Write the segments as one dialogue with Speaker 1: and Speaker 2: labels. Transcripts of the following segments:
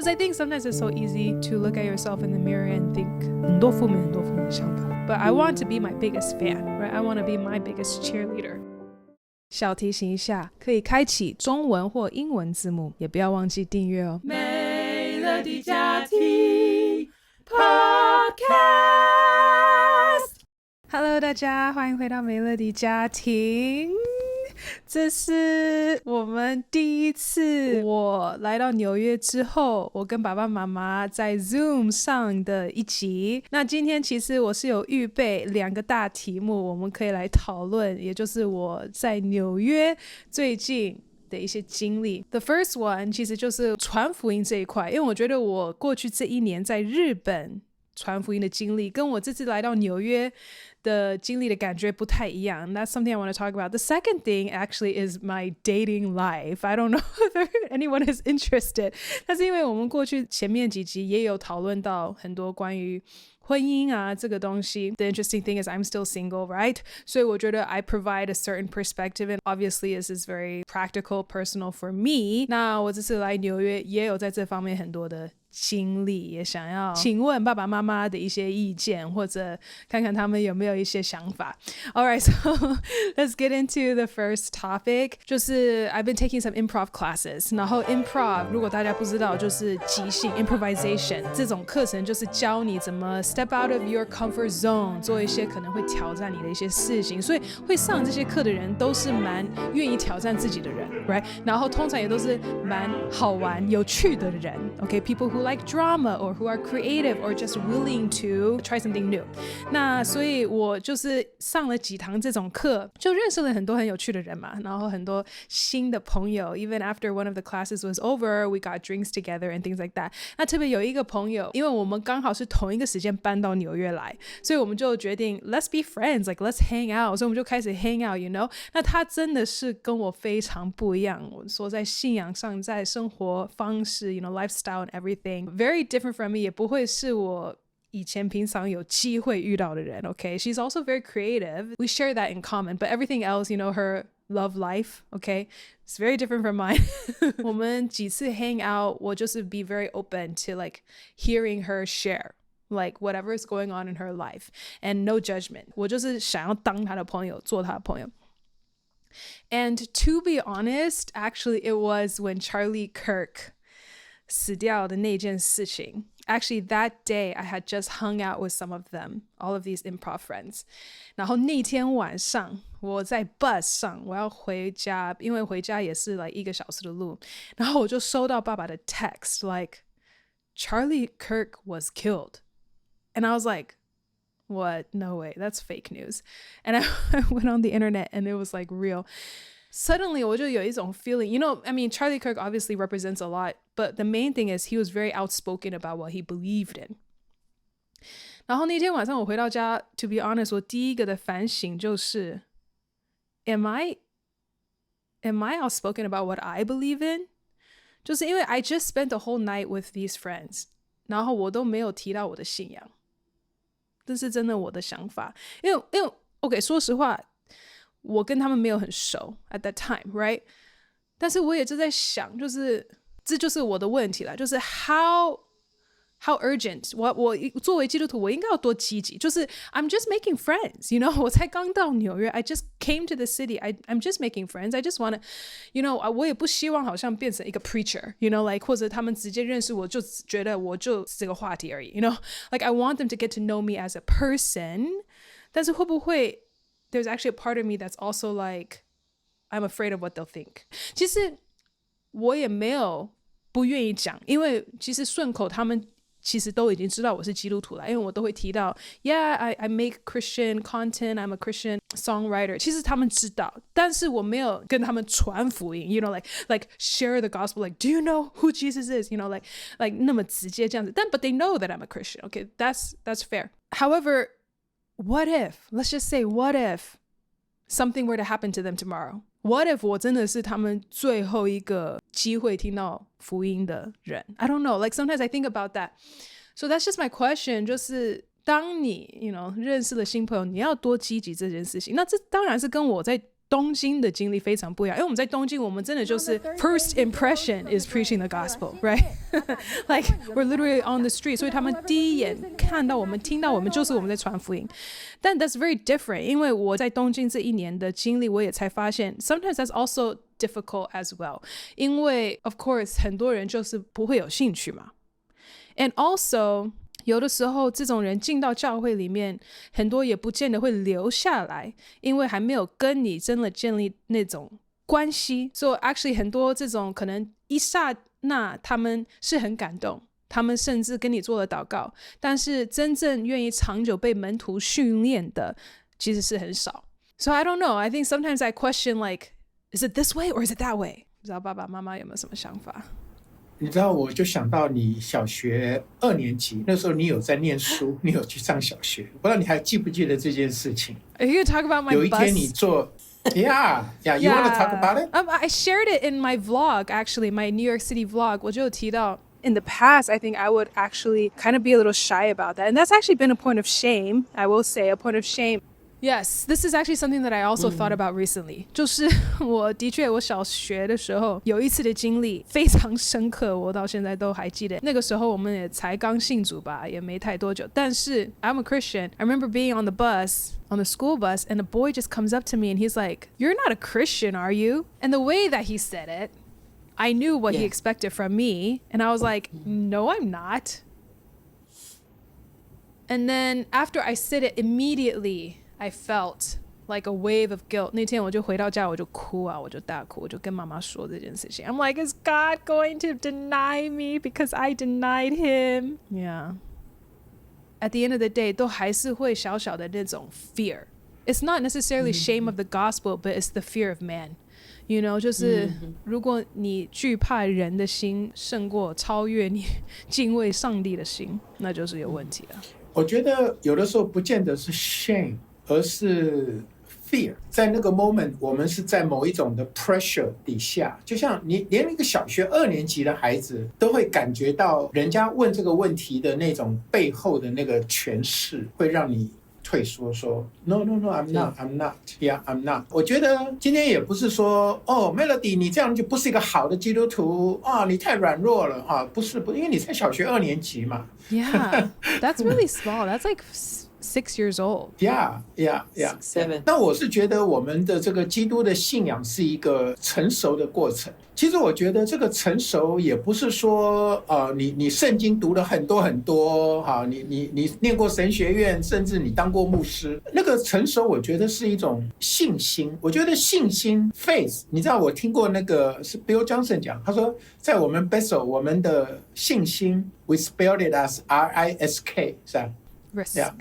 Speaker 1: Because I think sometimes it's so easy to look at yourself in the mirror and think 很多负面的想法 But I want to be my biggest fan, right? I want to be my biggest cheerleader. 小提醒一下，可以开启中文或英文字幕，也不要忘记订阅哦。美乐蒂家庭 Podcast。Hello， 大家欢迎回到美乐蒂家庭。这是我们第一次我来到纽约之后，我跟爸爸妈妈在 Zoom 上的一集。那今天其实我是有预备2个大题目，我们可以来讨论，也就是我在纽约最近的一些经历。 The first one 其实就是传福音这一块，因为我觉得我过去这1年在日本传福音的经历跟我这次来到纽约的经历的感觉不太一样。 That's something I want to talk about. The second thing actually is my dating life. I don't know if anyone is interested. 但是因为我们过去前面几集也有讨论到很多关于婚姻啊这个东西。 The interesting thing is I'm still single, right? 所以我觉得 I provide a certain perspective, and obviously this is very practical, personal for me. 那我这次来纽约也有在这方面很多的经历，也想要请问爸爸妈妈的一些意见，或者看看他们有没有一些想法。 Alright, so let's get into the first topic. 就是 I've been taking some improv classes. 然后 improv 如果大家不知道就是即兴 improvisation 这种课程，就是教你怎么 step out of your comfort zone， 做一些可能会挑战你的一些事情。所以会上这些课的人都是蛮愿意挑战自己的人， right? 然后通常也都是蛮好玩有趣的人。 Okay, people who like drama or who are creative or just willing to try something new. 那所以我就是上了几堂这种课，就认识了很多很有趣的人嘛，然后很多新的朋友。 Even after one of the classes was over, we got drinks together and things like that. 那特别有一个朋友，因为我们刚好是同一个时间搬到纽约来，所以我们就决定 let's be friends, like let's hang out. 所以我们就开始 hang out, you know. 那他真的是跟我非常不一样，我说在信仰上，在生活方式 you know, lifestyle and everything, very different from me. 也不会是我以前平常有机会遇到的人。 Okay, she's also very creative. We share that in common, but everything else, you know, her love life, okay, it's very different from mine. 我们几次 hang out, 我就是 be very open to like hearing her share like whatever is going on in her life, and no judgment. 我就是想要当她的朋友，做她的朋友。And to be honest, actually it was when Charlie Kirk 死掉的那件事情。 Actually that day I had just hung out with some of them, all of these improv friends. 然后那天晚上我在 bus 上，我要回家，因为回家也是like1个小时的路，然后我就收到爸爸的 text like Charlie Kirk was killed. And I was like, what? No way, that's fake news. And I went on the internet and it was like real. Suddenly 我就有一种 feeling, you know, I mean, Charlie Kirk obviously represents a lot, but the main thing is he was very outspoken about what he believed in. 然后那天晚上我回到家， to be honest, 我第一个的反省就是 Am I outspoken about what I believe in? 就是因为 I just spent the whole night with these friends, 然后我都没有提到我的信仰。这是真的我的想法，因为 OK， 说实话我跟他们没有很熟 at that time, right? 但是我也就在想，就是这就是我的问题啦，就是 how urgent 我作为基督徒我应该要多积极，就是 I'm just making friends, you know. 我才刚到纽约， I just came to the city, I'm just making friends. I just want to, you know, 我也不希望好像变成一个 preacher, you know, like 或者他们直接认识我就觉得我就这个话题而已， you know. Like I want them to get to know me as a person. 但是会不会there's actually a part of me that's also like I'm afraid of what they'll think. 其实我也没有不愿意讲，因为其实顺口他们其实都已经知道我是基督徒了，因为我都会提到 Yeah, I make Christian content, I'm a Christian songwriter. 其实他们知道，但是我没有跟他们传福音 you know, like share the gospel, like do you know who Jesus is, you know, like 那么直接这样子。但 but they know that I'm a Christian. Okay, that's fair. However, what if, let's just say what if something were to happen to them tomorrow? What if 我真的是他们最后一个机会听到福音的人？ I don't know, like sometimes I think about that. So that's just my question, 就是当你 you know 认识了新朋友，你要多积极这件事情。那这当然是跟我在东京的经历非常不一样，因为我们在东京，我们真的就是 first impression is preaching the gospel, right? Like we're literally on the street， 所以他们第一眼看到我们、听到我们，就是我们在传福音。但 that's very different， 因为我在东京这一年的经历，我也才发现 sometimes that's also difficult as well， 因为 of course 很多人就是不会有兴趣嘛。And also有的时候这种人进到教会里面，很多也不见得会留下来，因为还没有跟你真的建立那种关系。So actually 很多这种可能一刹那他们是很感动，他们甚至跟你做了祷告，但是真正愿意长久被门徒训练的其实是很少。So I don't know, I think sometimes I question like, is it this way or is it that way? 不知道爸爸妈妈有没有什么想法？
Speaker 2: 你知道，我就想到你小学2年级那时候，你有在念书，你有去上小学，不知道你还记不记得这件事情？
Speaker 1: Are you gonna talk about my bus?
Speaker 2: 有一天你坐 Yeah, you want to talk about it?
Speaker 1: I shared it in my vlog, actually, my New York City vlog. 我就有提到 in the past, I think I would actually kind of be a little shy about that. And that's actually been a point of shame, I will say, a point of shame. Yes, this is actually something that I also thought about recently. 就是我的确我小学的时候有一次的经历非常深刻，我到现在都还记得。那个时候我们也才刚信主吧，也没太多久。但是 I'm a Christian. I remember being on the bus, on the school bus, and a boy just comes up to me and he's like, "You're not a Christian, are you?" And the way that he said it, I knew what he expected from me, and I was like, "No, I'm not." And then after I said it immediately, I felt like a wave of guilt. 那天我就回到家，我就哭啊，我就大哭，我就跟妈妈说这件事情。I'm like, is God going to deny me because I denied him? Yeah. At the end of the day, 都还是会小小的那种 fear. It's not necessarily shame of the gospel, but it's the fear of man. You know, 就是如果你惧怕人的心胜过超越你敬畏上帝的心，那就是有问题了。
Speaker 2: 我觉得有的时候不见得是 shame， 而是 fear。在那个 moment， 我们是在某一种的 pressure 底下，就像你连一个小学2年级的孩子都会感觉到人家问这个问题的那种背后的那个诠释，会让你退缩说 No, I'm not. Yeah, I'm not. 我觉得今天也不是说Melody 你这样就不是一个好的基督徒啊，你太软弱了啊，不是，因为你才小学2年级嘛。
Speaker 1: Yeah, that's really small. That's like 6 years old.
Speaker 2: Yeah.
Speaker 3: 7.
Speaker 2: 那我是觉得我们的这个基督的信仰是一个成熟的过程。其实我觉得这个成熟也不是说你圣经读了很多很多哈，你念过神学院，甚至你当过牧师，那个成熟我觉得是一种信心。我觉得信心 faith， 你知道我听过那个是 Bill Johnson 讲，他说在我们 Bethel 我们的信心 we spelled it as RISK 是吧
Speaker 1: Risk.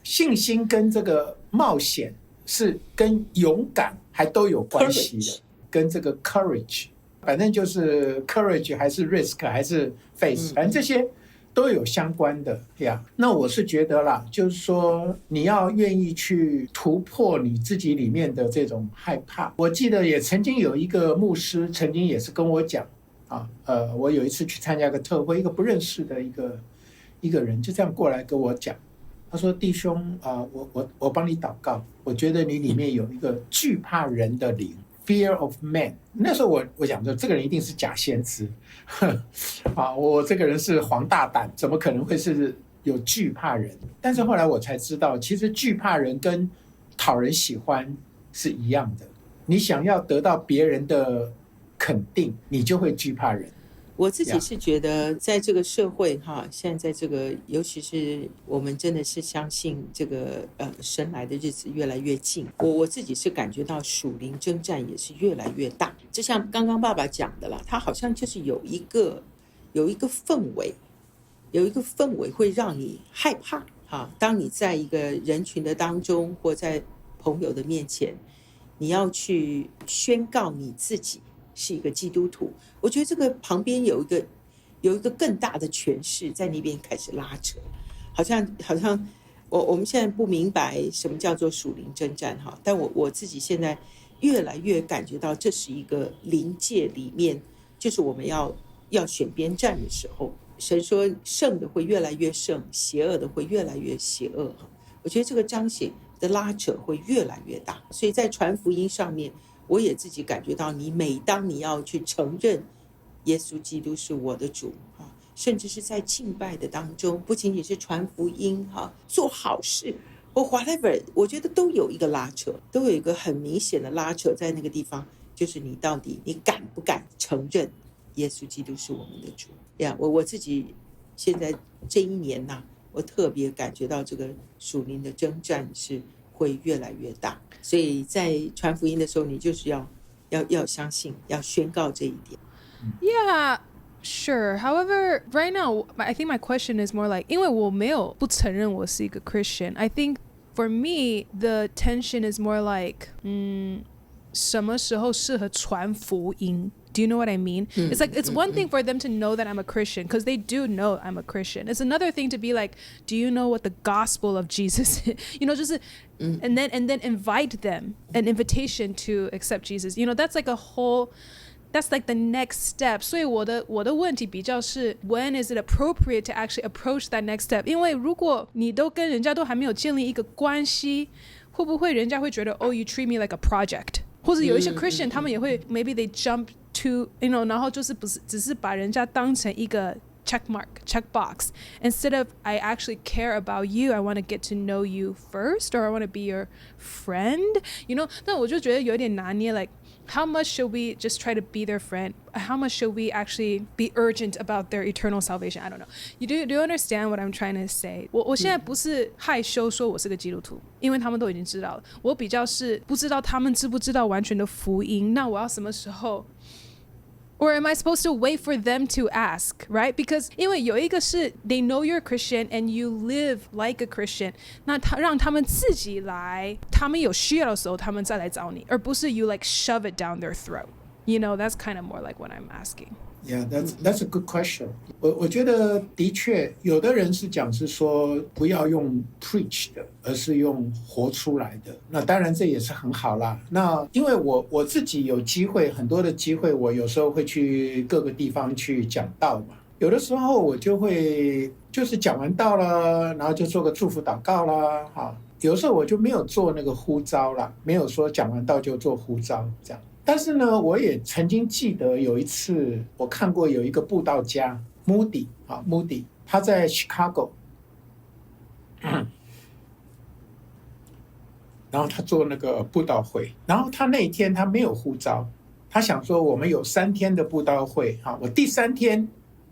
Speaker 2: 信心跟这个冒险是跟勇敢还都有关系的，跟这个 courage， 反正就是 courage 还是 risk 还是 faith， 反正这些都有相关的呀。那我是觉得啦，就是说你要愿意去突破你自己里面的这种害怕。我记得也曾经有一个牧师曾经也是跟我讲我有一次去参加个特会，一个不认识的一个人就这样过来跟我讲。他说：“弟兄我帮你祷告，我觉得你里面有一个惧怕人的灵 ，fear of man。那时候我想说，这个人一定是假先知，我这个人是黄大胆，怎么可能会是有惧怕人？但是后来我才知道，其实惧怕人跟讨人喜欢是一样的。你想要得到别人的肯定，你就会惧怕人。”
Speaker 3: 我自己是觉得在这个社会现在在这个尤其是我们真的是相信这个神来的日子越来越近，我自己是感觉到属灵征战也是越来越大。就像刚刚爸爸讲的啦，他好像就是有一个氛围会让你害怕当你在一个人群的当中或在朋友的面前，你要去宣告你自己是一个基督徒，我觉得这个旁边有一个更大的诠释在那边开始拉扯，好像我们现在不明白什么叫做属灵征战但我自己现在越来越感觉到这是一个灵界里面，就是我们要选边站的时候，神说圣的会越来越圣，邪恶的会越来越邪恶。我觉得这个彰显的拉扯会越来越大。所以在传福音上面，我也自己感觉到，你每当你要去承认耶稣基督是我的主，甚至是在敬拜的当中，不仅仅是传福音，做好事或 whatever， 我觉得都有一个拉扯，都有一个很明显的拉扯在那个地方，就是你到底你敢不敢承认耶稣基督是我们的主呀？我自己现在这一年呐，我特别感觉到这个属灵的征战是会越来越大，所以在传福音的时候，你就是要相信，要宣告这一点。
Speaker 1: Yeah, sure. However, right now, I think my question is more like, 因为我没有不承认我是一个 Christian. I think for me, the tension is more like, 什么时候适合传福音? Do you know what I mean? It's like, it's one thing for them to know that I'm a Christian, because they do know I'm a Christian. It's another thing to be like, do you know what the gospel of Jesus is? You know, just, and then invite them, an invitation to accept Jesus. You know, that's like a whole, that's like the next step. 所以我的问题比较是 when is it appropriate to actually approach that next step? 因为如果你都跟人家都还没有建立一个关系，会不会人家会觉得 oh you treat me like a project? 或者有一些 Christian 他们也会 maybe they jump to you know 然后就是不是只是把人家当成一个 check box instead of I actually care about you, I want to get to know you first, or I want to be your friend, you know. 但我就觉得有点拿捏 like how much should we just try to be their friend? How much should we actually be urgent about their eternal salvation? I don't know. Do you understand what I'm trying to say? 我现在不是害羞说我是个基督徒，因为他们都已经知道了。我比较是不知道他们知不知道完全的福音，那我要什么时候？Or am I supposed to wait for them to ask, right? Because 因为有一个是 they know you're a Christian and you live like a Christian, 那让他们自己来，他们有需要的时候他们再来找你，而不是 you like shove it down their throat. You know, that's kind of more like what I'm asking.
Speaker 2: Yeah, that's a good question. 我觉得的确，有的人是讲是说不要用 preach 的，而是用活出来的。那当然这也是很好啦。那因为我自己有机会，很多的机会，我有时候会去各个地方去讲道嘛。有的时候我就会就是讲完道了，然后就做个祝福祷告啦，哈。有的时候我就没有做那个呼召啦，没有说讲完道就做呼召这样。但是呢，我也曾经记得有一次，我看过有一个布道家 Moody 他在 Chicago， 然后他做那个布道会，然后他那一天他没有呼召，他想说我们有3天的布道会，我第3天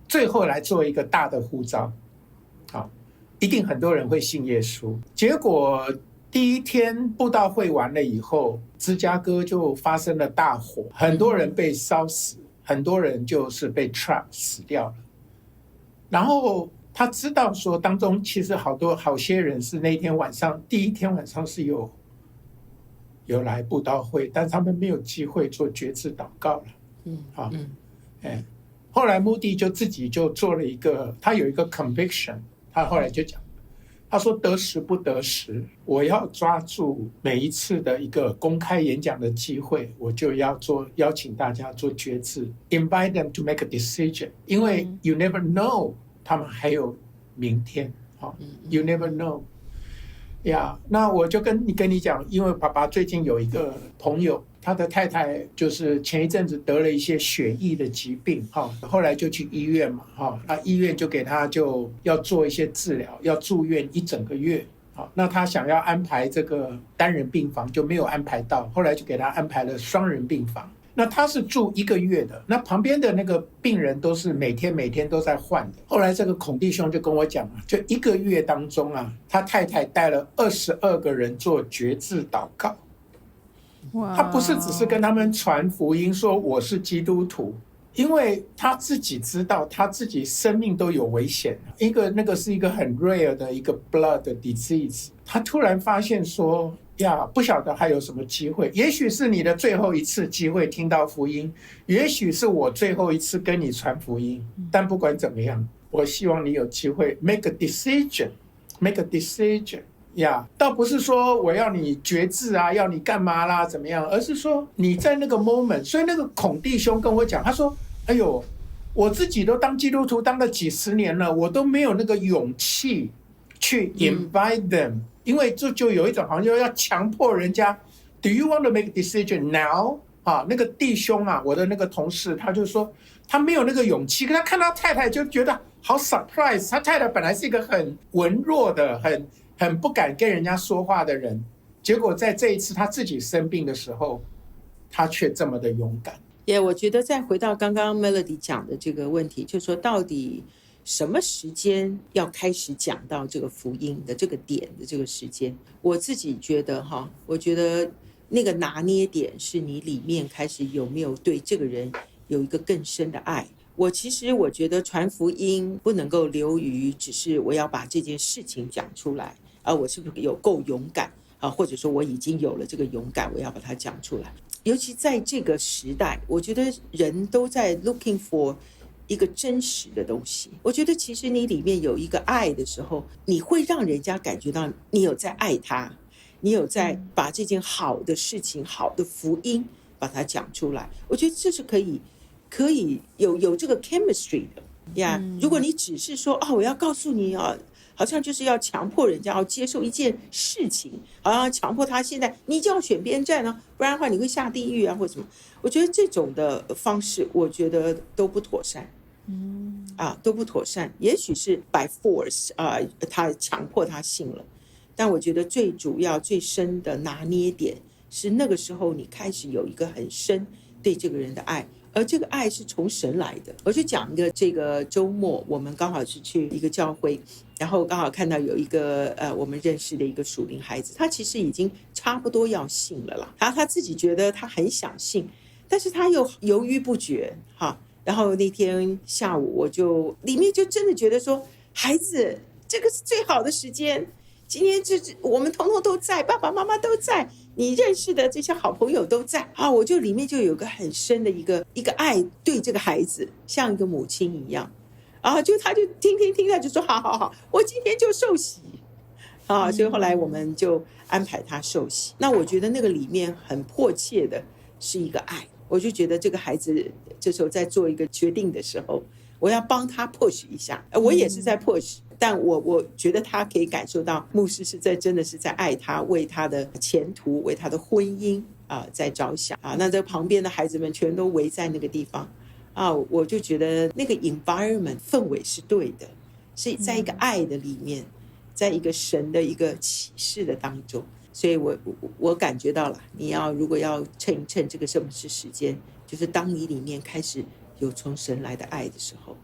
Speaker 2: 最后来做一个大的呼召，一定很多人会信耶稣。结果第1天布道会完了以后，芝加哥就发生了大火，很多人被烧死，很多人就是被 trap 死掉了。然后他知道说当中其实好些人是那天晚上第1天晚上是有来布道会，但他们没有机会做决志祷告了。后来穆迪就自己就做了一个，他有一个 conviction， 他后来就讲，他说得时不得时，我要抓住每一次的一个公开演讲的机会，我就要邀請大家做决志 invite them to make a decision， 因为 you never know 他们还有明天，you never know。那我就跟你讲，因为爸爸最近有一个朋友，他的太太就是前一阵子得了一些血液的疾病，后来就去医院嘛，那医院就给他就要做一些治疗，要住院1整个月，那他想要安排这个单人病房就没有安排到，后来就给他安排了双人病房。那他是住1个月的，那旁边的那个病人都是每天都在换的。后来这个孔弟兄就跟我讲就1个月当中他太太带了22个人做决志祷告。他不是只是跟他们传福音说我是基督徒，因为他自己知道他自己生命都有危险，那个是一个很 rare 的一个 blood disease， 他突然发现说不晓得还有什么机会，也许是你的最后一次机会听到福音，也许是我最后一次跟你传福音，但不管怎么样，我希望你有机会 make a decision， 倒不是说我要你决志要你干嘛啦怎么样，而是说你在那个 moment。 所以那个孔弟兄跟我讲，他说哎呦，我自己都当基督徒当了几十年了，我都没有那个勇气去 invite them 因为这就有一种好像要强迫人家 ，Do you want to make a decision now？ 啊，那个弟兄啊，我的那个同事，他就说他没有那个勇气，可他看到太太就觉得好 surprise。他太太本来是一个很文弱的、很不敢跟人家说话的人，结果在这一次他自己生病的时候，他却这么的勇敢。
Speaker 3: 我觉得再回到刚刚 Melody 讲的这个问题，就是说到底什么时间要开始讲到这个福音的这个点的这个时间，我自己觉得我觉得那个拿捏点是你里面开始有没有对这个人有一个更深的爱。我觉得传福音不能够流于只是我要把这件事情讲出来，我是不是有够勇敢或者说我已经有了这个勇敢，我要把它讲出来。尤其在这个时代，我觉得人都在 looking for 一个真实的东西。我觉得其实你里面有一个爱的时候，你会让人家感觉到你有在爱他，你有在把这件好的事情、好的福音把它讲出来。我觉得这是可以有这个 chemistry 的呀。如果你只是说我要告诉你好像就是要强迫人家要接受一件事情，好像强迫他现在你就要选边站不然的话你会下地狱或什么。我觉得这种的方式，我觉得都不妥善。都不妥善。也许是 by force 他强迫他信了，但我觉得最主要最深的拿捏点是那个时候你开始有一个很深对这个人的爱，而这个爱是从神来的。我就讲一个，这个周末我们刚好是去一个教会，然后刚好看到有一个我们认识的一个属灵孩子，他其实已经差不多要信了啦，他自己觉得他很想信，但是他又犹豫不决然后那天下午我就里面就真的觉得说，孩子，这个是最好的时间，今天我们统统都在，爸爸妈妈都在，你认识的这些好朋友都在我就里面就有个很深的一个爱，对这个孩子像一个母亲一样他就听他就说好，我今天就受洗所以后来我们就安排他受洗。那我觉得那个里面很迫切的是一个爱，我就觉得这个孩子这时候在做一个决定的时候，我要帮他 push 一下，我也是在 push，但我觉得他可以感受到牧师是真的是在爱他，为他的前途，为他的婚姻在着想那这旁边的孩子们全都围在那个地方我就觉得那个 environment 氛围是对的，是在一个爱的里面，在一个神的一个启示的当中。所以我感觉到了，你如果要趁一趁这个什么是时间，就是当你里面开始有从神来的爱的时候，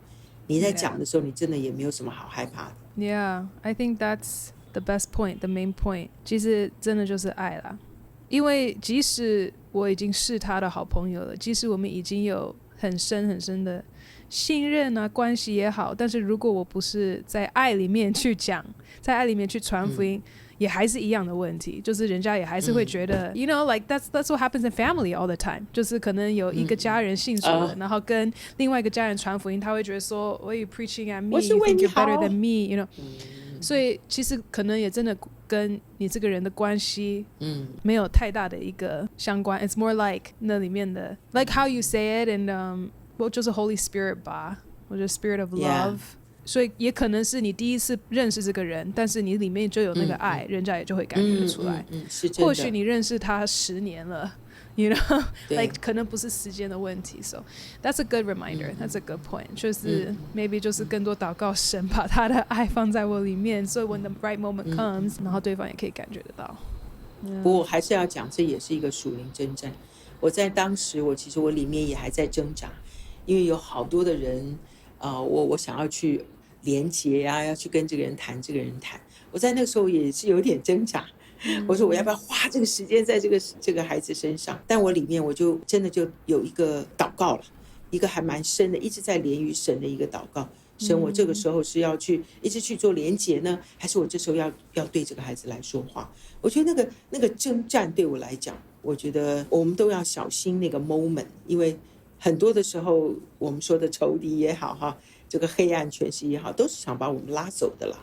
Speaker 3: 你在讲的时候，你真的也没有什么好害怕的。
Speaker 1: Yeah, I think that's the best point, the main point. 其实真的就是爱啦，因为即使我已经是他的好朋友了，即使我们已经有很深很深的信任关系也好，但是如果我不是在爱里面去讲，在爱里面去传福音，也还是一样的问题，就是人家也还是会觉得you know, like that's what happens in family all the time. 就是可能有一个家人信主了然后跟另外一个家人传福音，他会觉得说 What are you preaching at me?
Speaker 3: 我是
Speaker 1: You
Speaker 3: 为
Speaker 1: think
Speaker 3: 你
Speaker 1: you're
Speaker 3: 好
Speaker 1: better than me, you know? 所以其实可能也真的跟你这个人的关系没有太大的一个相关。It's more like 那里面的 like how you say it and就是 Holy Spirit 吧，我觉得 Spirit of Love、所以也可能是你第一次认识这个人，但是你里面就有那个爱，人家也就会感觉出来。
Speaker 3: 是真的。
Speaker 1: 或许你认识他10年了，you know, like 可能不是时间的问题。So that's a good reminder. That's a good point. 就是maybe 就是更多祷告神把他的爱放在我里面，所以 when the right moment comes，然后对方也可以感觉得到。
Speaker 3: 不过还是要讲，这也是一个属灵征战。我在当时，其实我里面也还在挣扎，因为有好多的人，我想要去连结要去跟这个人谈，这个人谈。我在那个时候也是有点挣扎，我说我要不要花这个时间在这个孩子身上？但我里面我就真的就有一个祷告了，一个还蛮深的，一直在连于神的一个祷告。神，我这个时候是要去一直去做连结呢，还是我这时候要对这个孩子来说话？我觉得那个征战对我来讲，我觉得我们都要小心那个 moment， 因为很多的时候我们说的仇敌也好这个黑暗权势也好，都是想把我们拉走的啦。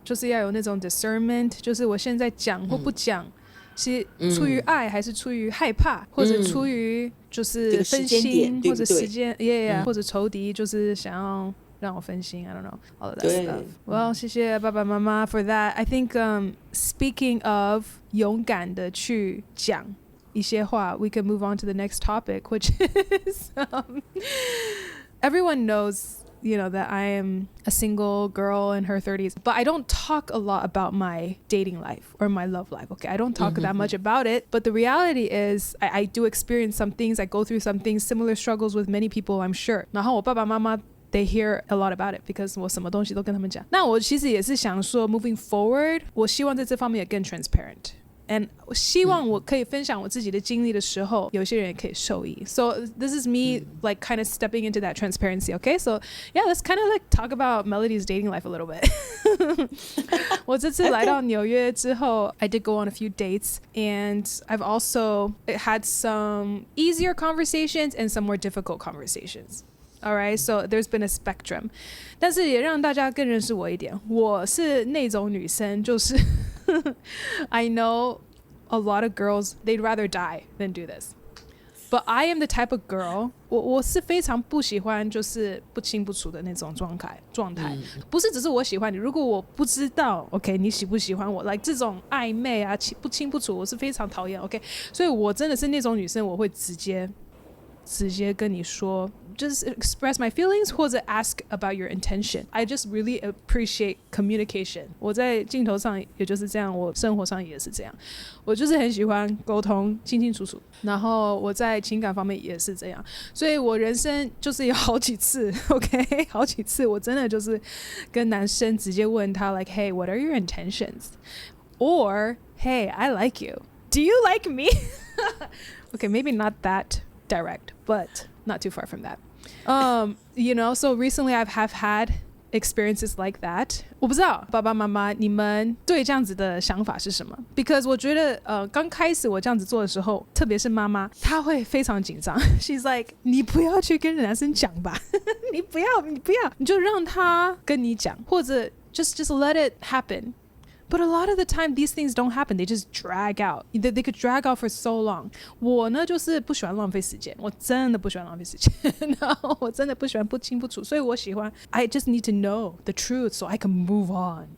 Speaker 1: 就是要有那种 discernment， 就是我现在讲或不讲，是出于爱还是出于害怕，或者出于就是分心，或者时间或者仇敌就是想要让我分心 I don't know all of that stuff. Well 谢谢爸爸妈妈 for that. I think speaking of 勇敢的去讲一些话 we can move on to the next topic, which is everyone knows that I am a single girl in her 30s, but I don't talk a lot about my dating life or my love life. Okay, I don't talk that much about it, but the reality is I do experience some things, I go through some things, similar struggles with many people, I'm sure. 然后我爸爸妈妈they hear a lot about it because 我什么东西都跟他们讲。那我其实也是想说 moving forward 我希望在这方面也更 transparent and 我希望我可以分享我自己的经历的时候有些人也可以受益 so this is me like kind of stepping into that transparency. Okay, so yeah, let's kind of like talk about Melody's dating life a little bit. 我这次来到纽约之后 I did go on a few dates and I've also had some easier conversations and some more difficult conversations.Alright, so there's been a spectrum. 但是也让大家更认识我一点。我是那种女生，就是I know a lot of girls, they'd rather die than do this. But I am the type of girl, 我是非常不喜欢就是不清不楚的那种状态。不是只是我喜欢你，如果我不知道 OK 你喜不喜欢我 like 这种暧昧啊不清不楚我是非常讨厌 OK 所以我真的是那种女生我会直接跟你说 just express my feelings 或者 ask about your intention. I just really appreciate communication. 我在镜头上也就是这样，我生活上也是这样。我就是很喜欢沟通清清楚楚，然后我在情感方面也是这样。所以我人生就是有好几次 OK 好几次我真的就是跟男生直接问他 like hey what are your intentions or hey I like you do you like me okay maybe not that direct but not too far from that. So recently I have had experiences like that. 我不知道爸爸妈妈你们对这样子的想法是什么 because 我觉得刚开始我这样子做的时候特别是妈妈她会非常紧张 she's like 你不要去跟男生讲吧你不要你就让他跟你讲或者 just let it happen.But a lot of the time, these things don't happen. They just drag out. They could drag out for so long. 我呢就是不喜欢浪费时间，我真的不喜欢浪费时间，然后我真的不喜欢不清不楚，所以我喜欢 I just need to know the truth so I can move on.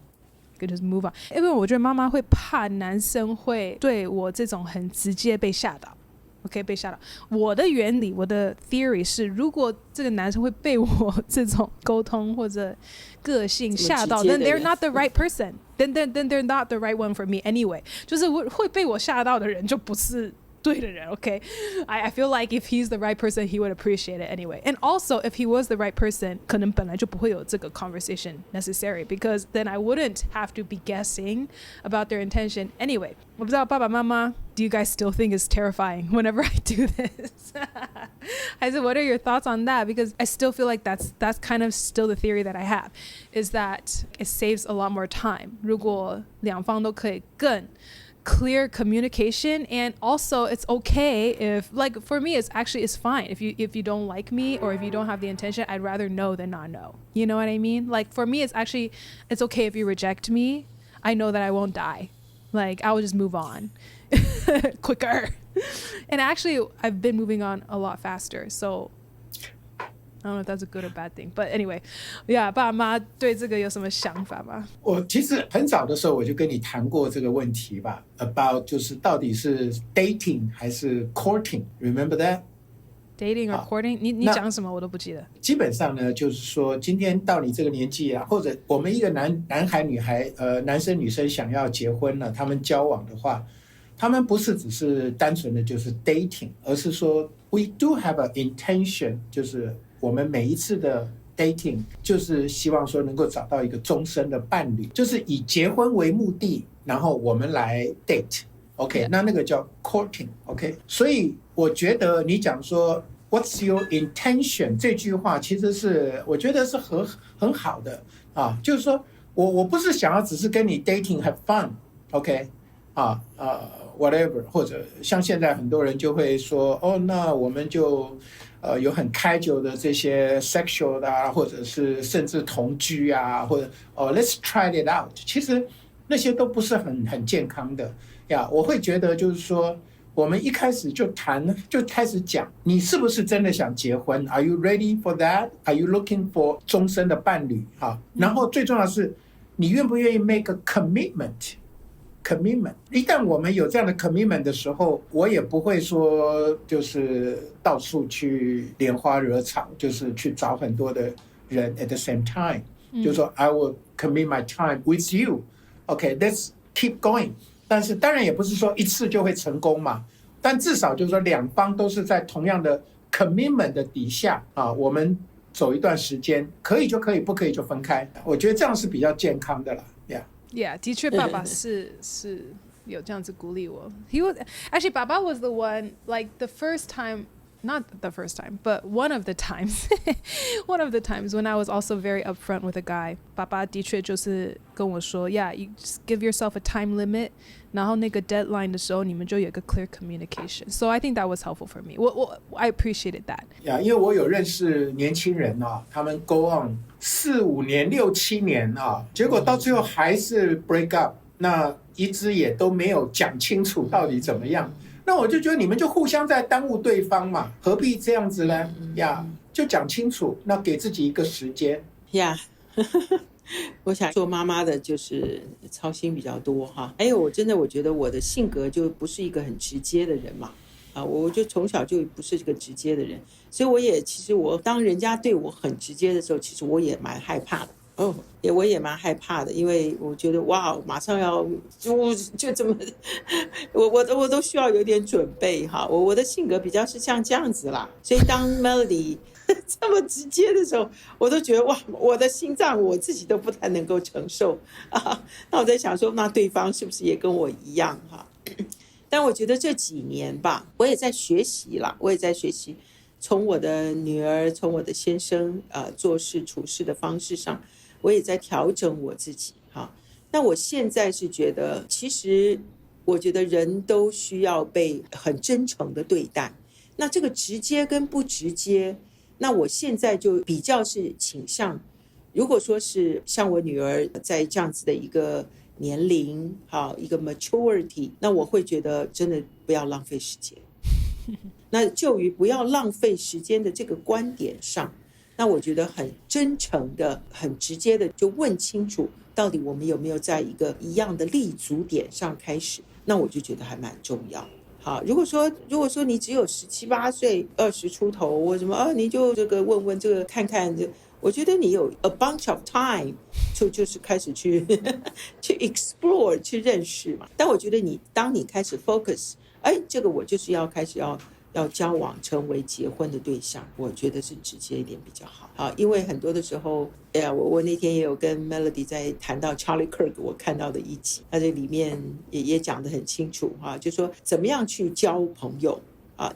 Speaker 1: I can just move on. 因为我觉得妈妈会怕男生会对我这种很直接被吓到。OK 被吓到我的原理我的 theory 是如果这个男生会被我这种沟通或者个性吓到 then they're not the right person then they're not the right one for me anyway 就是会被我吓到的人就不是对的人 OK I feel like if he's the right person he would appreciate it anyway and also if he was the right person 可能本来就不会有这个 conversation necessary because then I wouldn't have to be guessing about their intention anyway 我不知道爸爸妈妈 do you guys still think it's terrifying whenever I do this 还是 what are your thoughts on that because I still feel like that's kind of still the theory that I have is that it saves a lot more time 如果两方都可以更clear communication and also it's okay if like for me it's fine if you don't like me or if you don't have the intention I'd rather know than not know you know what I mean like for me it's okay if you reject me I know that I won't die like I will just move on quicker and actually I've been moving on a lot faster so I don't know if that's a good or bad thing, but anyway, yeah, 爸妈对这个有什么想法吗？
Speaker 2: 我其实很早的时候我就跟你谈过这个问题吧 ，about 就是到底是 dating 还是 courting，remember that？
Speaker 1: dating or courting， 你讲什么我都不记得。
Speaker 2: 基本上呢，就是说今天到你这个年纪啊，或者我们一个男孩女孩，男生女生想要结婚了，他们交往的话，他们不是只是单纯的就是 dating， 而是说 we do have an intention， 就是我们每一次的 dating 就是希望说能够找到一个终身的伴侣，就是以结婚为目的，然后我们来 date。OK， 那个叫 courting。OK， 所以我觉得你讲说 What's your intention 这句话，其实是我觉得是很好的啊，就是说我不是想要只是跟你 dating have fun。OK， whatever， 或者像现在很多人就会说哦，那我们就有很开酒的这些 sexual 的啊，或者是甚至同居啊，或者let's try it out， 其实那些都不是很健康的呀。我会觉得就是说我们一开始就开始讲，你是不是真的想结婚 ？Are you ready for that? Are you looking for 终身的伴侣？然后最重要的是，你愿不愿意 make a commitment？一旦我们有这样的 commitment 的时候，我也不会说就是到处去拈花惹草，就是去找很多的人 at the same time，就是说 I will commit my time with you， OK， let's keep going。但是当然也不是说一次就会成功嘛，但至少就是说两方都是在同样的 commitment 的底下我们走一段时间，可以就可以，不可以就分开。我觉得这样是比较健康的啦。
Speaker 1: Yeah， 的确，爸爸是有这样子鼓励我。He was actually 爸爸 was the one like the first time. Not the first time, but one of the times when I was also very upfront with a guy. 爸爸的确就是跟我说 Yeah, you just give yourself a time limit. 然后那个 deadline 的时候，你们就有一个 clear communication. So I think that was helpful for me. I appreciated that.
Speaker 2: 因为我有认识年轻人他们 go on 4-5年、6-7年结果到最后还是 break up， 那一直也都没有讲清楚到底怎么样。那我就觉得你们就互相在耽误对方嘛，何必这样子呢？就讲清楚，那给自己一个时间。
Speaker 3: 我想做妈妈的就是操心比较多哈。还有我觉得我的性格就不是一个很直接的人嘛，我就从小就不是这个直接的人，所以其实我当人家对我很直接的时候，其实我也蛮害怕的。我也蛮害怕的，因为我觉得哇，马上要就这么，我都需要有点准备哈。我的性格比较是像这样子啦，所以当 Melody 这么直接的时候，我都觉得哇，我的心脏我自己都不太能够承受那我在想说，那对方是不是也跟我一样哈？但我觉得这几年吧，我也在学习啦，从我的女儿，从我的先生做事处事的方式上。我也在调整我自己那我现在是觉得，其实我觉得人都需要被很真诚的对待。那这个直接跟不直接，那我现在就比较是倾向，如果说是像我女儿在这样子的一个年龄一个 maturity， 那我会觉得真的不要浪费时间。那就于不要浪费时间的这个观点上，那我觉得很真诚的很直接的就问清楚到底我们有没有在一个一样的立足点上开始，那我就觉得还蛮重要。好，如果说你只有17、18岁20出头或什么你就这个问这个看看，我觉得你有 a bunch of time 就是开始去explore 去认识嘛。但我觉得当你开始 focus， 这个我就是要开始要交往成为结婚的对象，我觉得是直接一点比较好因为很多的时候我那天也有跟 Melody 在谈到 Charlie Kirk 我看到的一集，他这里面也讲得很清楚就说怎么样去交朋友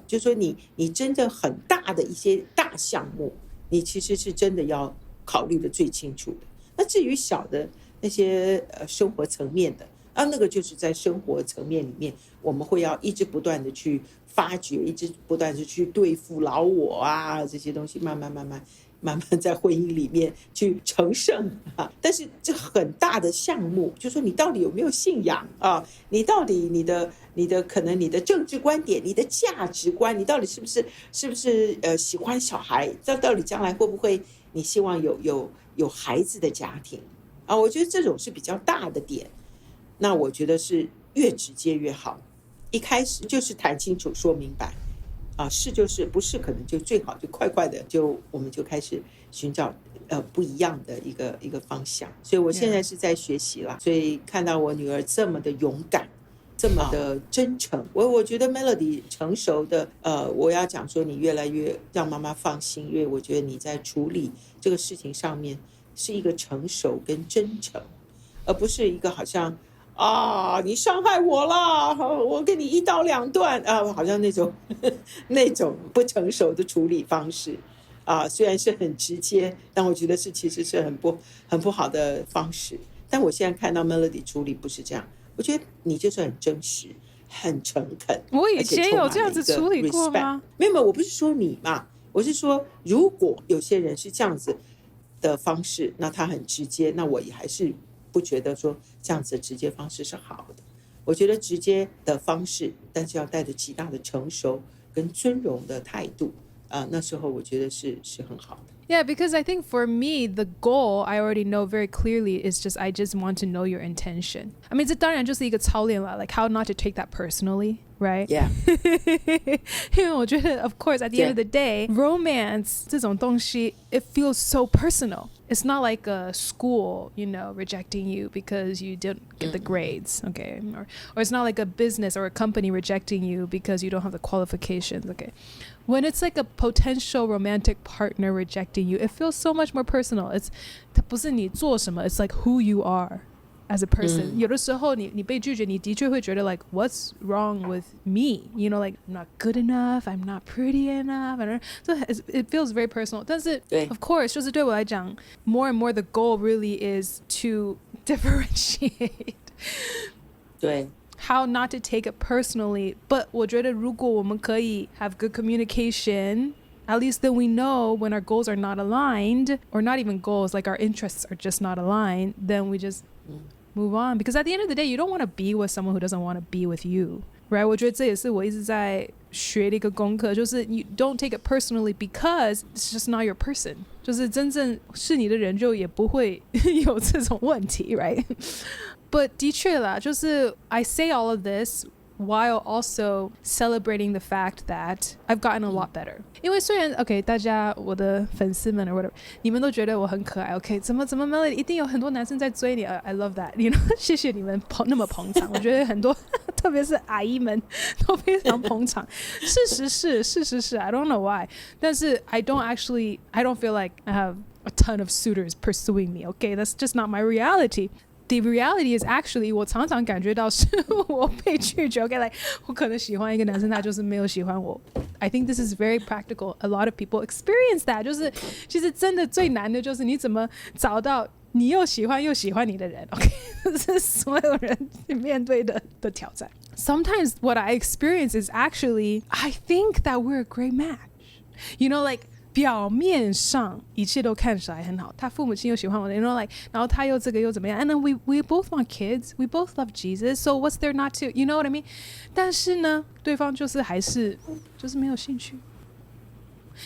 Speaker 3: 就说你真的很大的一些大项目，你其实是真的要考虑的最清楚的。那至于小的那些生活层面的那个就是在生活层面里面，我们会要一直不断的去发掘，一直不断的去对付老我这些东西，慢慢在婚姻里面去成圣但是这很大的项目，就说你到底有没有信仰你到底你的可能你的政治观点，你的价值观，你到底是不是喜欢小孩，到底将来会不会你希望有孩子的家庭我觉得这种是比较大的点。那我觉得是越直接越好，一开始就是谈清楚说明白是就是不是可能就最好就快的我们就开始寻找不一样的一个方向。所以我现在是在学习啦，所以看到我女儿这么的勇敢，这么的真诚，我觉得 Melody 成熟的我要讲说你越来越让妈妈放心，因为我觉得你在处理这个事情上面是一个成熟跟真诚，而不是一个好像你伤害我了，我跟你一刀两断好像那种不成熟的处理方式虽然是很直接，但我觉得其实是很不好的方式。但我现在看到 Melody 处理不是这样，我觉得你就是很真实很诚恳。
Speaker 1: 我以前有这样子处理过吗？
Speaker 3: 没有，我不是说你嘛，我是说如果有些人是这样子的方式，那他很直接，那我也还是不觉得说这样子的直接方式是好的我觉得直接的方式，但是要带着极大的成熟跟尊荣的态度那时候我觉得是很好的。
Speaker 1: Yeah, because I think for me, the goal I already know very clearly is just I just want to know your intention. I mean, 这当然就是一个操练啦 like how not to take that personally, right?
Speaker 3: Yeah.
Speaker 1: 因为我觉得 of course, at the end of the day, romance 这种东西 it feels so personal. It's not like a school, you know, rejecting you because you didn't get the grades, okay? Or it's not like a business or a company rejecting you because you don't have the qualifications, okay? When it's like a potential romantic partner rejecting you, it feels so much more personal.它不是你做什么 it's like who you are as a person. 有的时候你被拒绝，你的确会觉得 like what's wrong with me? You know, like I'm not good enough, I'm not pretty enough. So it feels very personal. 但是 of course, 就是对我来讲 more and more the goal really is to differentiate.
Speaker 3: 对。
Speaker 1: How not to take it personally. But 我觉得如果我们可以 have good communication, at least then we know when our goals are not aligned, or not even goals, like our interests are just not aligned, then we just move on. Because at the end of the day, you don't want to be with someone who doesn't want to be with you. Right? 我觉得这也是我一直在学的一个功课，就是 you don't take it personally because it's just not your person. 就是真正是你的人就也不会有这种问题 right? But 的确啦，就是 I say all of this while also celebrating the fact that I've gotten a lot better. 因为虽然 OK 大家我的粉丝们 or whatever 你们都觉得我很可爱 OK 怎么 Melody 一定有很多男生在追你 I love that you know 谢谢你们那么捧场我觉得很多特别是阿姨们都非常捧场事实是 I don't know why 但是 I don't feel like I have a ton of suitors pursuing me okay that's just not my reality.The reality is actually 我常常感觉到是我被拒绝 okay like 我可能喜欢一个男生他就是没有喜欢我 I think this is very practical a lot of people experience that 就是其实真的最难的就是你怎么找到你又喜欢你的人 okay 这是所有人面对的挑战 Sometimes what I experience is actually I think that we're a great match you know like表面上一切都看起来很好他父母亲又喜欢我的 you know like 然后他又这个又怎么样 and then we both want kids we both love Jesus so what's there not to you know what I mean 但是呢对方就是还是就是没有兴趣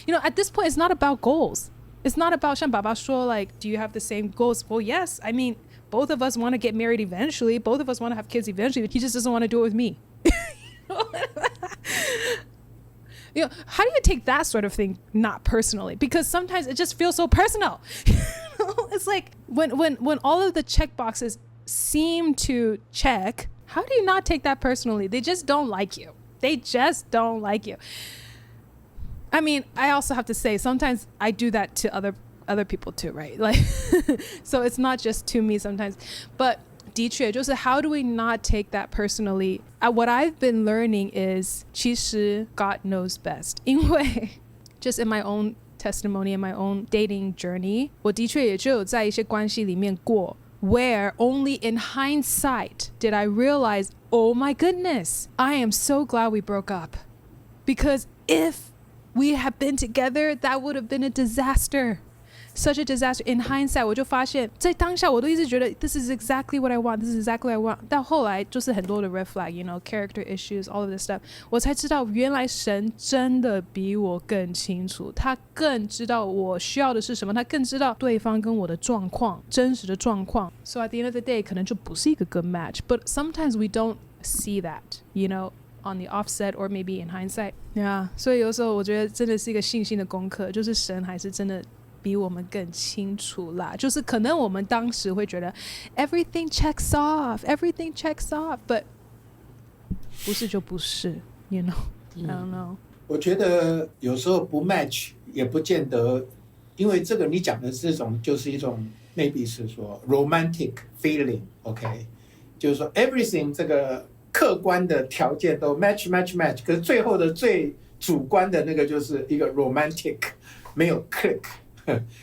Speaker 1: you know at this point it's not about goals it's not about 像爸爸说 like do you have the same goals well yes I mean both of us want to get married eventually both of us want to have kids eventually he just doesn't want to do it with me You know, how do you take that sort of thing not personally? Because sometimes it just feels so personal. It's like when all of the check boxes seem to check, how do you not take that personally? They just don't like you. They just don't like you. I mean, I also have to say, sometimes I do that to other people too, right? Like, so it's not just to me sometimes. But的确就是 how do we not take that personally? What I've been learning is 其实 God knows best. 因为 just in my own testimony, in my own dating journey, 我的确也就有在一些关系里面过 where only in hindsight did I realize, oh my goodness, I am so glad we broke up. Because if we had been together, that would have been a disaster.Such a disaster. In hindsight, 我就发现在当下我都一直觉得 this is exactly what I want. This is exactly what I want. 到后来就是很多的 red flag, you know, character issues, all of this stuff. 我才知道原来神真的比我更清楚。他更知道我需要的是什么。他更知道对方跟我的状况，真实的状况。So at the end of the day, 可能就不是一个 good match. But sometimes we don't see that, you know.On the offset or maybe in hindsight. Yeah. 所以有时候我觉得真的是一个信心的功课，就是神还是真的比我们更清楚啦，就是可能我们当时会觉得 everything checks off but 不是就不是 you know I don't know
Speaker 2: 我觉得有时候不 match 也不见得因为这个你讲的这种就是一种 maybe 是说 romantic feeling OK 就是说 everything 这个客观的条件都 match 可是最后的最主观的那个就是一个 romantic 没有 click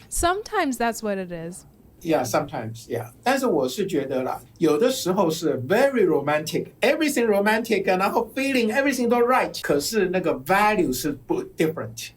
Speaker 2: Sometimes
Speaker 1: that's what it is.
Speaker 2: Yeah, sometimes, yeah. 但是我是觉得啦，有的时候是 very romantic, everything romantic, 然后 feeling everything 都 right, 可是那个 value 是不 different.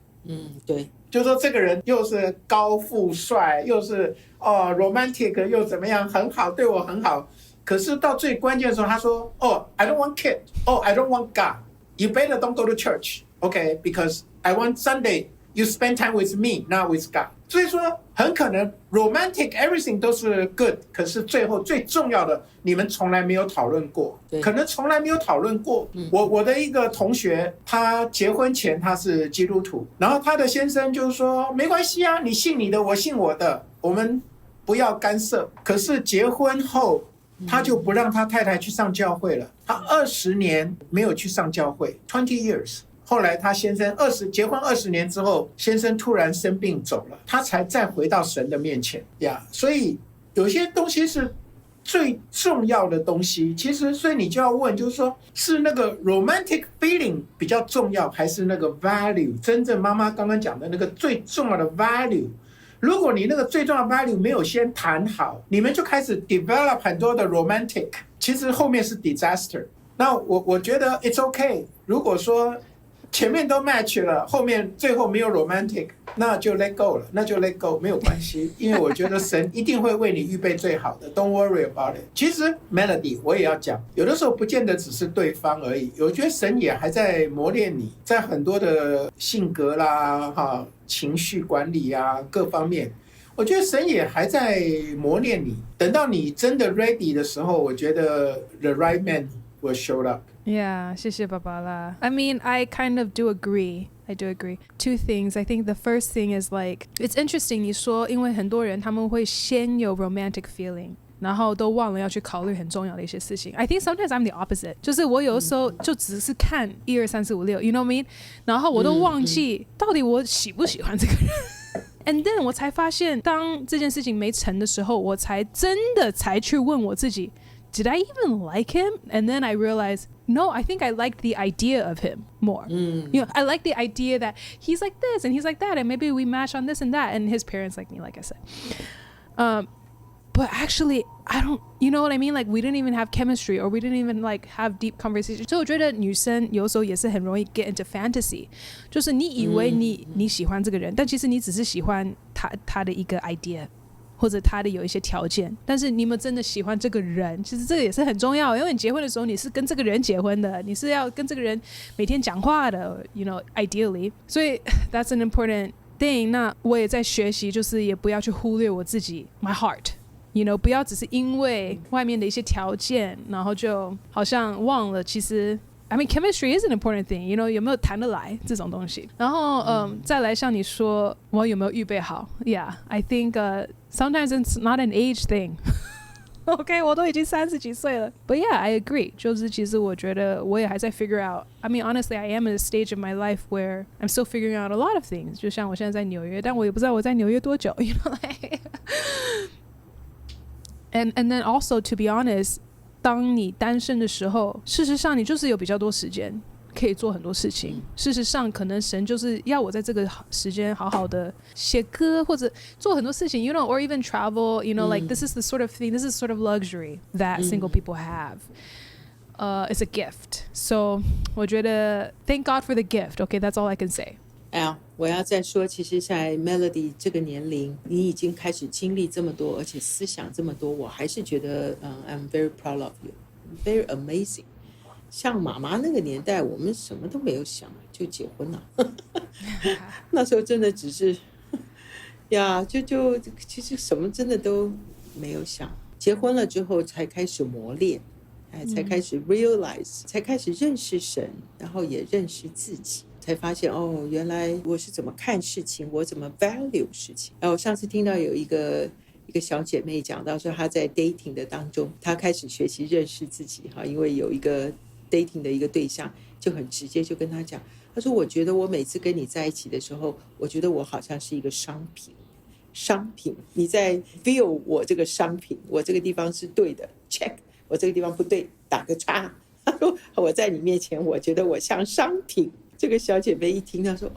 Speaker 3: 对。
Speaker 2: 就是说这个人又是高富帅，又是romantic 又怎么样很好，对我很好，可是到最关键的时候，他说：“Oh, I don't want kid. Oh, I don't want God. You better don't go to church, okay? Because I want Sunday you spend time with me, not with God.” 所以说，很可能 romantic everything 都是 good， 可是最后最重要的，你们从来没有讨论过，可能从来没有讨论过。我的一个同学，他结婚前他是基督徒，然后他的先生就是说，没关系啊，你信你的，我信我的，我们不要干涉。可是结婚后，他就不让他太太去上教会了，他20年没有去上教会 ，20 years。后来他先生结婚20年之后，先生突然生病走了，他才再回到神的面前呀。所以有些东西是最重要的东西，其实所以你就要问，就是说是那个 romantic feeling 比较重要，还是那个 value 真正妈妈刚刚讲的那个最重要的 value。如果你那个最重要的 value 没有先谈好，你们就开始 develop 很多的 romantic， 其实后面是 disaster。那我觉得 it's okay， 如果说前面都 match 了，后面最后没有 romantic， 那就 let go 了，那就 let go， 没有关系，因为我觉得神一定会为你预备最好的 ，Don't worry about it。其实 Melody 我也要讲，有的时候不见得只是对方而已，我觉得神也还在磨练你，在很多的性格啦、情绪管理啊各方面，我觉得神也还在磨练你。等到你真的 ready 的时候，我觉得 the right man will show up。Yeah,
Speaker 1: 谢谢爸爸啦。I mean, I kind of do agree. I do agree. Two things. I think the first thing is like, it's interesting 你说，因为很多人他们会先有 romantic feeling， 然后都忘了要去考虑很重要的一些事情。I think sometimes I'm the opposite. 就是我有的时候就只是看1、2、3、4、5、6 ，you know what I mean？ 然后我都忘记到底我喜不喜欢这个人。And then 我才发现，当这件事情没成的时候，我才真的才去问我自己。Did I even like him? And then I realized, no, I think I liked the idea of him more. You know, I like the idea that he's like this and he's like that, and maybe we match on this and that, and his parents like me, like I said. But actually, I don't, you know what I mean? Like, we didn't even have chemistry, or we didn't even like have deep conversation. 所以我觉得女生有时候也是很容易 get into fantasy， 就是你以为你喜欢这个人，但其实你只是喜欢他的一个 idea。或者他的有一些条件，但是你们真的喜欢这个人，其实这个也是很重要，因为你结婚的时候你是跟这个人结婚的，你是要跟这个人每天讲话的 you know, ideally， 所以 that's an important thing。 那我也在学习，就是也不要去忽略我自己 my heart， you know， 不要只是因为外面的一些条件，然后就好像忘了其实I mean, chemistry is an important thing, you know, 有没有谈得来这种东西。然后再来像你说我有没有预备好 Yeah, I think sometimes it's not an age thing. OK, 我都已经30几岁了。But yeah, I agree. 就是其實我覺得我也還在 figure out. I mean, honestly, I am in a stage of my life where I'm still figuring out a lot of things. 就像我現在在紐約，但我也不知道我在紐約多久 you know, like and then also, to be honest, 當你單身的時候，事實上你就是有比較多時間可以做很多事情。事實上可能神就是要我在這個時間好好的寫歌或者做很多事情 you know, or even travel, you know, like this is the sort of thing, this is sort of luxury that single people have. It's a gift. So 我覺得 thank God for the gift. Okay, that's all I can say.
Speaker 3: 我要再说，其实在 Melody 这个年龄，你已经开始经历这么多，而且思想这么多，我还是觉得I'm very proud of you, very amazing。像妈妈那个年代，我们什么都没有想就结婚了那时候真的只是呀，就其实什么真的都没有想，结婚了之后才开始磨练，才开始 realize，才开始认识神，然后也认识自己，才发现哦，原来我是怎么看事情，我怎么 value 事情。我上次听到有一个小姐妹讲到说，她在 dating 的当中，她开始学习认识自己哈，因为有一个 dating 的一个对象就很直接就跟她讲，她说我觉得我每次跟你在一起的时候，我觉得我好像是一个商品，你在 view 我这个商品，我这个地方是对的 check， 我这个地方不对打个叉。她说我在你面前，我觉得我像商品。这个小姐妹一听她说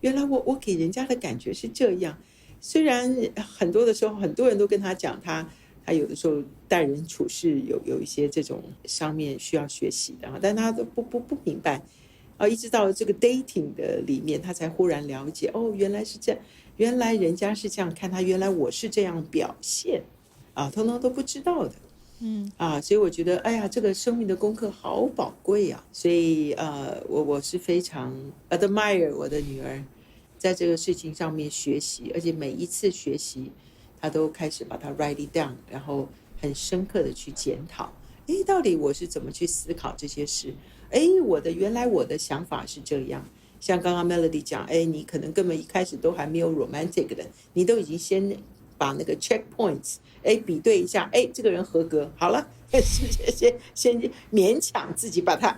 Speaker 3: 原来我给人家的感觉是这样。虽然很多的时候很多人都跟她讲她有的时候待人处事有一些这种上面需要学习的，但她都不明白一直到这个 dating 的里面，她才忽然了解原来是这样，原来人家是这样看她，原来我是这样表现通通都不知道的。所以我觉得，哎呀，这个生命的功课好宝贵啊！所以我是非常 admire 我的女儿，在这个事情上面学习，而且每一次学习，她都开始把它 write it down， 然后很深刻的去检讨，到底我是怎么去思考这些事？原来我的想法是这样。像刚刚 Melody 讲，你可能根本一开始都还没有 romantic 的，你都已经先把那个 checkpoints，比对一下，这个人合格，好了，先勉强自己把他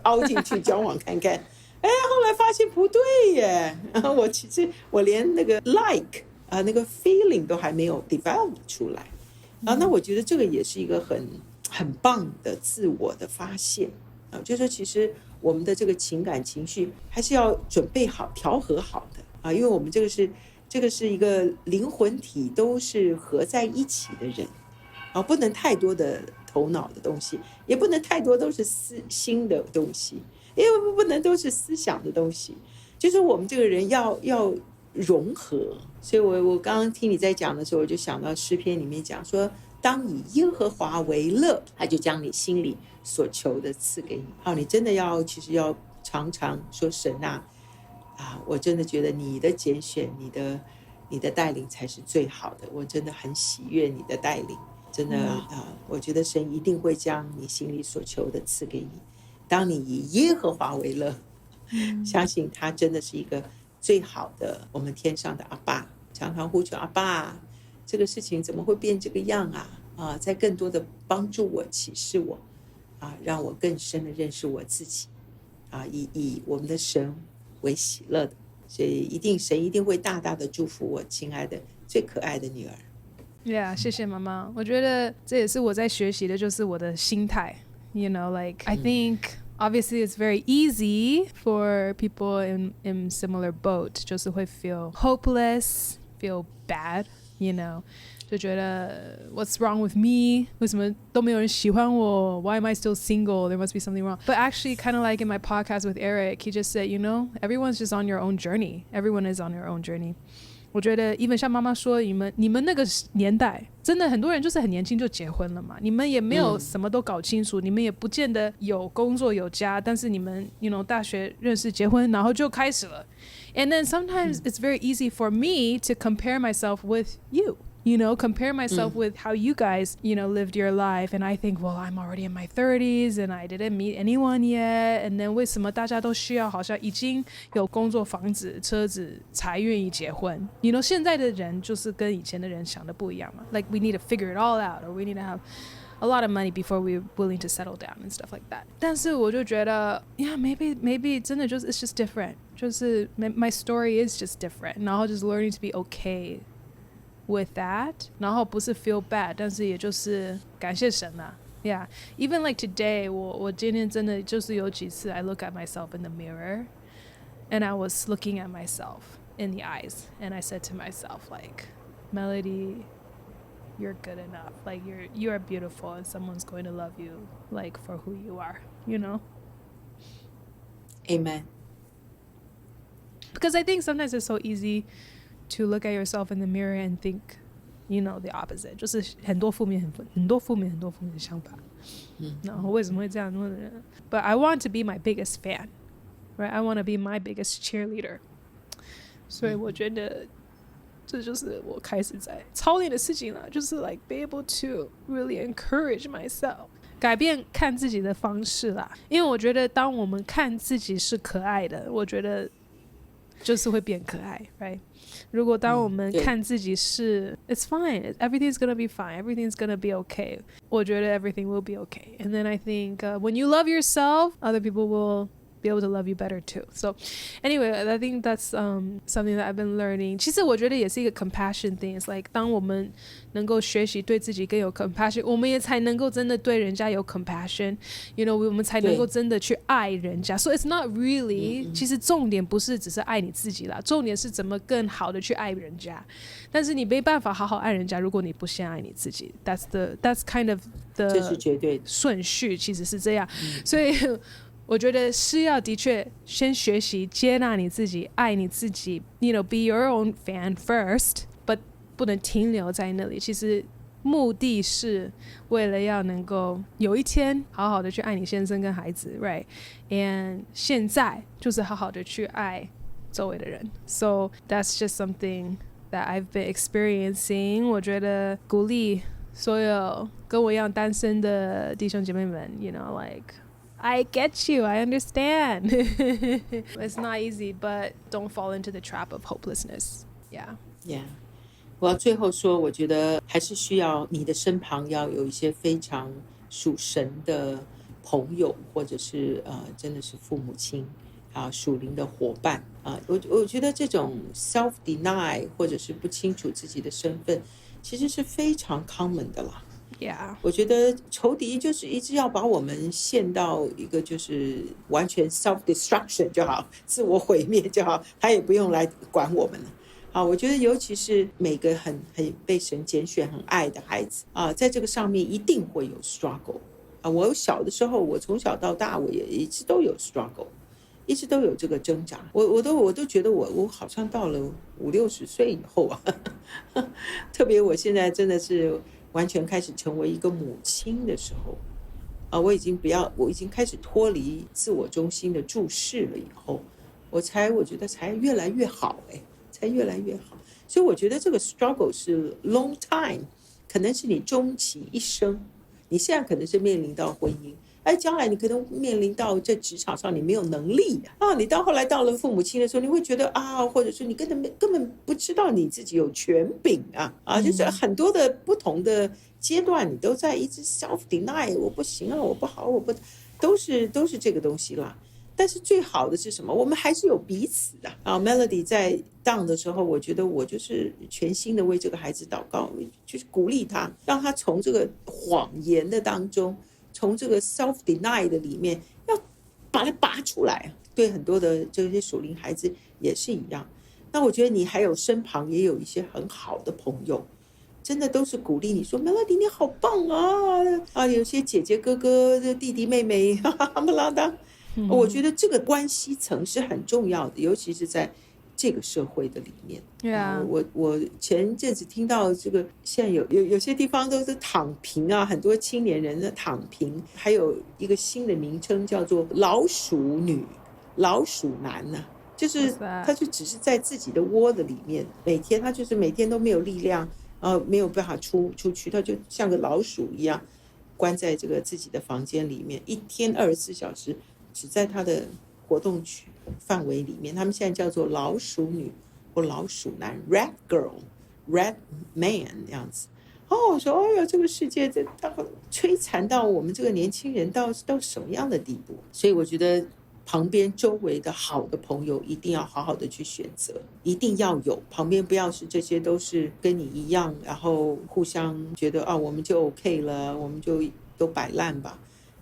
Speaker 3: 凹进去交往看看，后来发现不对耶，然后其实我连那个 like 那个 feeling 都还没有 develop 出来，那我觉得这个也是一个很棒的自我的发现就是说其实我们的这个情感情绪还是要准备好调和好的因为我们这个是一个灵魂体都是合在一起的人不能太多的头脑的东西，也不能太多都是心的东西，也不能都是思想的东西，就是我们这个人要融合。所以我刚刚听你在讲的时候，我就想到诗篇里面讲说，当以耶和华为乐，他就将你心里所求的赐给你。你真的其实要常常说神我真的觉得你的拣选，你的带领才是最好的，我真的很喜悦你的带领，真的我觉得神一定会将你心里所求的赐给你。当你以耶和华为乐，相信他真的是一个最好的我们天上的阿爸，常常呼求阿爸，这个事情怎么会变这个样在更多的帮助我启示我让我更深的认识我自己以我们的神为喜乐的，所以神一定会大大的祝福我亲爱的最可爱的女儿。
Speaker 1: Yeah， 谢谢妈妈。我觉得这也是我在学习的，就是我的心态。You know, like I think obviously it's very easy for people in similar boat， 就是会 feel hopeless, feel bad, you know， 就觉得 what's wrong with me？ 为什么都没有人喜欢我？ Why am I still single? There must be something wrong. But actually, kind of like in my podcast with Eric, he just said, you know, everyone's just on your own journey. Everyone is on their own journey. 我觉得 even 像妈妈说，你们那个年代真的很多人就是很年轻就结婚了嘛，你们也没有什么都搞清楚，你们也不见得有工作有家，但是你们 you know 大学认识结婚然后就开始了。And then sometimes it's very easy for me to compare myself with you know, compare myself with how you guys, you know, lived your life. And I think, well, I'm already in my 30s and I didn't meet anyone yet. And then 为什么大家都需要好像已经有工作、房子、车子才愿意结婚？ You know, 现在的人就是跟以前的人想的不一样嘛。Like we need to figure it all out, or we need to have a lot of money before we're willing to settle down and stuff like that. 但是我就觉得 yeah, maybe 真的就是 it's just different. 就是 my story is just different. 然后 just learning to be okay with that, 然后不是 feel bad, 但是也就是感谢神啊。Yeah, even like today, 我今天真的就是有几次 I look at myself in the mirror and I was looking at myself in the eyes and I said to myself like, Melody, you're good enough. Like you are beautiful and someone's going to love you like for who you are, you know?
Speaker 3: Amen.
Speaker 1: Because I think sometimes it's so easy to look at yourself in the mirror and think, you know, the opposite. 就是很多负面的想法。然后为什么会这样？ But I want to be my biggest fan, right? I want to be my biggest cheerleader. 所以我觉得这就是我开始在操练的事情了，就是 like be able to really encourage myself. 改变看自己的方式啦。因为我觉得当我们看自己是可爱的，我觉得就是会变可爱 right? 如果当我们看自己是 it's fine, everything's gonna be fine, everything's gonna be okay, 我觉得 everything will be okay. And then I think when you love yourself, other people will be able to love you better too. So anyway, I think that's something that I've been learning. 其实我觉得也是一个 compassion thing. It's like 当我们能够学习对自己更有 compassion, 我们也才能够真的对人家有 compassion. You know, 我们才能够真的去爱人家。So it's not really, 其实重点不是只是爱你自己啦，重点是怎么更好的去爱人家。但是你没办法好好爱人家，如果你不先爱你自己。That's kind of the
Speaker 3: 这是绝对的
Speaker 1: 顺序，其实是这样。所以我觉得是要的确先学习接纳你自己，爱你自己 you know, be your own fan first, but 不能停留在那里。其实目的是为了要能够有一天好好的去爱你先生跟孩子 right and 现在就是好好的去爱周围的人 so that's just something that I've been experiencing 我觉得鼓励所有跟我一样单身的弟兄姐妹们 you know like I get you, I understand. It's not easy, but don't fall into the trap of hopelessness. Yeah.
Speaker 3: Yeah. 我要最后说，我觉得还是需要你的身旁要有一些非常属神的朋友，或者是真的是父母亲啊，属灵的伙伴啊。我觉得这种 self deny 或者是不清楚自己的身份，其实是非常 common 的啦。
Speaker 1: Yeah.
Speaker 3: 我觉得仇敌就是一直要把我们陷到一个就是完全 self destruction 就好，自我毁灭就好，他也不用来管我们了。啊，我觉得尤其是每个很被神拣选、很爱的孩子啊，在这个上面一定会有 struggle 啊。我小的时候，我从小到大，我也一直都有 struggle， 一直都有这个挣扎。我都觉得我好像到了50-60岁以后啊，特别我现在真的是完全开始成为一个母亲的时候啊，我已经开始脱离自我中心的注视了以后，我觉得才越来越好才越来越好。所以我觉得这个 struggle 是 long time， 可能是你终其一生。你现在可能是面临到婚姻，将来你可能面临到在职场上你没有能力啊，你到后来到了父母亲的时候，你会觉得啊，或者是你根本不知道你自己有权柄就是很多的不同的阶段，你都在一直 self deny， 我不行我不好，都是这个东西啦。但是最好的是什么？我们还是有彼此的Melody 在 down 的时候，我觉得我就是全心的为这个孩子祷告，就是鼓励他，让他从这个谎言的当中，从这个 self deny 的里面，要把它拔出来。对很多的这些属灵孩子也是一样。那我觉得你还有身旁也有一些很好的朋友，真的都是鼓励你说 Melody 你好棒啊！有些姐姐哥哥弟弟妹妹哈不拉当。我觉得这个关系层是很重要的，尤其是在这个社会的里面。
Speaker 1: Yeah.
Speaker 3: 我前阵子听到这个，现在有些地方都是躺平很多青年人的躺平，还有一个新的名称叫做老鼠女、老鼠男就是他就只是在自己的窝的里面，他就是每天都没有力量，没有办法出去，他就像个老鼠一样，关在这个自己的房间里面，一天24小时。只在他的活动区范围里面，他们现在叫做老鼠女或老鼠男 ，Red Girl、Red Man 这样子。我说，哎呀，这个世界这摧残到我们这个年轻人到什么样的地步？所以我觉得旁边周围的好的朋友一定要好好的去选择，一定要有旁边不要是这些都是跟你一样，然后互相觉得我们就 OK 了，我们就都摆烂吧。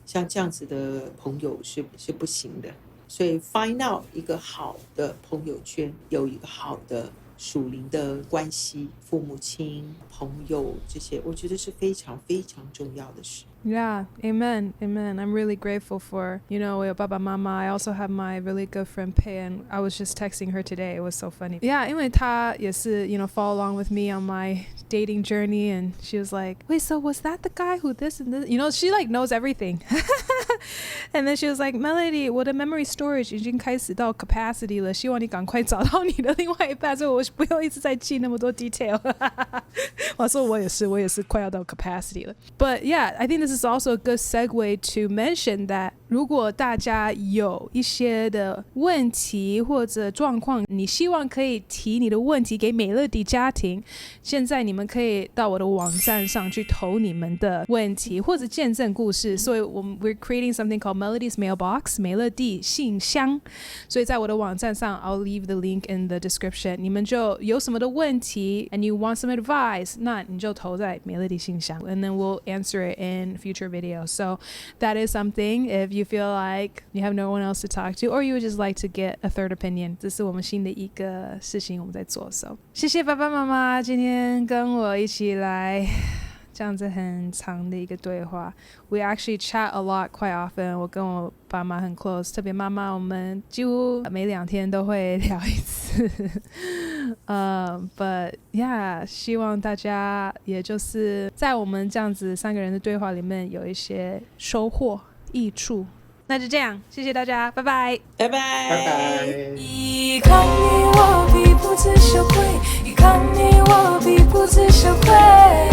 Speaker 3: 像这样子的朋友是不行的，所以 find out 一个好的朋友圈，有一个好的属灵的关系，父母亲、朋友这些，我觉得是非常非常重要的事。
Speaker 1: Yeah, amen. I'm really grateful for,我有爸爸妈妈 I also have my really good friend Pei, and I was just texting her today. It was so funny. Yeah, 因为她也是, follow along with me on my dating journey, and she was like, wait, so was that the guy who this and this? She like knows everything. And then she was like, Melody, 我的 memory storage 已经开始到 capacity 了，希望你赶快找到你的另外一半，所以我不用一直在记那么多 detail. 我说我也是快要到 capacity 了。But yeah, I think this is also a good segue to mention that 如果大家有一些的问题或者状况，你希望可以提你的问题给美乐蒂家庭，现在你们可以到我的网站上去投你们的问题或者见证故事。所以we're creating something called Melody's Mailbox, 美乐蒂信箱。所以在我的网站上 I'll leave the link in the description. 你们就有什么的问题 and you want some advice, 那你就投在美乐蒂信箱 and then we'll answer it in future videos. So that is something if you feel like you have no one else to talk to or you would just like to get a third opinion. 这是我们新的一个事情我们在做。So 谢谢爸爸妈妈今天跟我一起来这样子很长的一个对话。We actually chat a lot quite often. 我跟我爸妈很 close， 特别妈妈，我们几乎每2天都会聊一次。But yeah， 希望大家也就是在我们这样子3个人的对话里面有一些收获、益处。那就这样，谢谢大家，拜拜，
Speaker 3: 拜拜，
Speaker 2: 拜拜。
Speaker 4: 一看你我比不知羞愧，一看你我比不知羞愧。